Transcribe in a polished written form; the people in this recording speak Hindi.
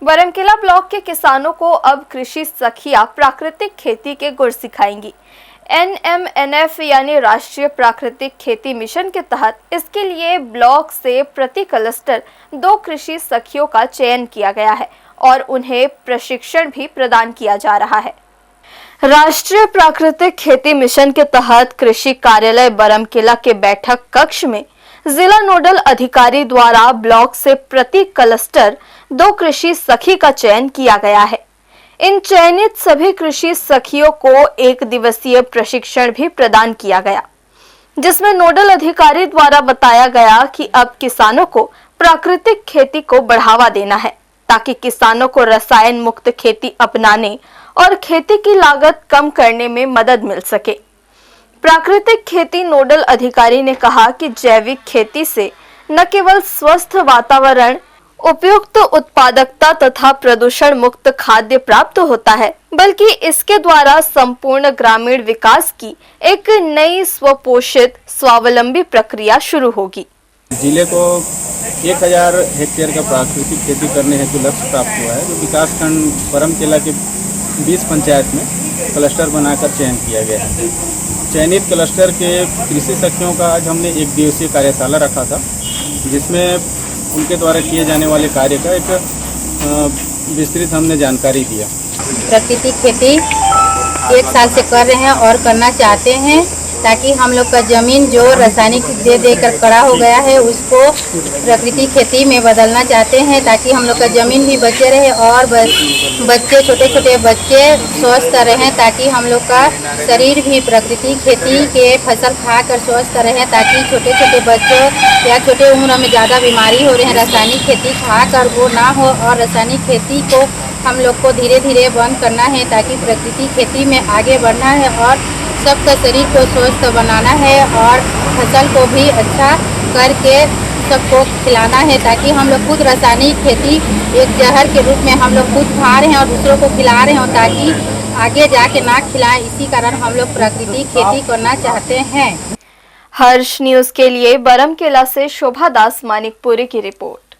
बरमकेला ब्लॉक के किसानों को अब कृषि सखियां प्राकृतिक खेती के गुर सिखाएंगी। NMNF यानी राष्ट्रीय प्राकृतिक खेती मिशन के तहत इसके लिए ब्लॉक से प्रति क्लस्टर 2 कृषि सखियों का चयन किया गया है और उन्हें प्रशिक्षण भी प्रदान किया जा रहा है। राष्ट्रीय प्राकृतिक खेती मिशन के तहत कृषि कार्यालय बरमकेला के बैठक कक्ष में जिला नोडल अधिकारी द्वारा ब्लॉक से प्रति क्लस्टर 2 कृषि सखी का चयन किया गया है। इन चयनित सभी कृषि सखियों को 1 दिवसीय प्रशिक्षण भी प्रदान किया गया, जिसमें नोडल अधिकारी द्वारा बताया गया कि अब किसानों को प्राकृतिक खेती को बढ़ावा देना है ताकि किसानों को रसायन मुक्त खेती अपनाने और खेती की लागत कम करने में मदद मिल सके। प्राकृतिक खेती नोडल अधिकारी ने कहा कि जैविक खेती से न केवल स्वस्थ वातावरण, उपयुक्त उत्पादकता तथा प्रदूषण मुक्त खाद्य प्राप्त होता है, बल्कि इसके द्वारा संपूर्ण ग्रामीण विकास की एक नई स्वपोषित स्वावलंबी प्रक्रिया शुरू होगी। जिले को 1000 हेक्टेयर का प्राकृतिक खेती करने हेतु लक्ष्य प्राप्त हुआ है, जो विकासखंड बरमकेला के 20 पंचायत में क्लस्टर बनाकर चयन किया गया है। चयनित क्लस्टर के कृषि सखियों का आज हमने 1 दिवसीय कार्यशाला रखा था, जिसमें उनके द्वारा किए जाने वाले कार्य का एक विस्तृत हमने जानकारी दिया। प्राकृतिक खेती 1 साल से कर रहे हैं और करना चाहते हैं ताकि हम लोग का ज़मीन जो रासायनिक दे कर कड़ा हो गया है उसको प्राकृतिक खेती में बदलना चाहते हैं ताकि हम लोग का ज़मीन भी बचे रहे और बच्चे छोटे बच्चे स्वस्थ रहें, ताकि हम लोग का शरीर भी प्राकृतिक खेती के फसल खाकर स्वस्थ रहें, ताकि छोटे बच्चों या छोटे उम्र में ज़्यादा बीमारी हो रहे हैं रासायनिक खेती खाकर वो ना हो। और रासायनिक खेती को हम लोग को धीरे धीरे बंद करना है ताकि प्राकृतिक खेती में आगे बढ़ना है और सबका शरीर को स्वस्थ बनाना है और फसल को भी अच्छा करके सबको खिलाना है, ताकि हम लोग खुद रासायनिक खेती एक जहर के रूप में हम लोग खुद खा रहे हैं और दूसरों को खिला रहे हैं, ताकि आगे जाके ना खिलाएं। इसी कारण हम लोग प्राकृतिक खेती करना चाहते हैं। हर्ष न्यूज़ के लिए बरमकेला से शोभा दास मानिकपुरी की रिपोर्ट।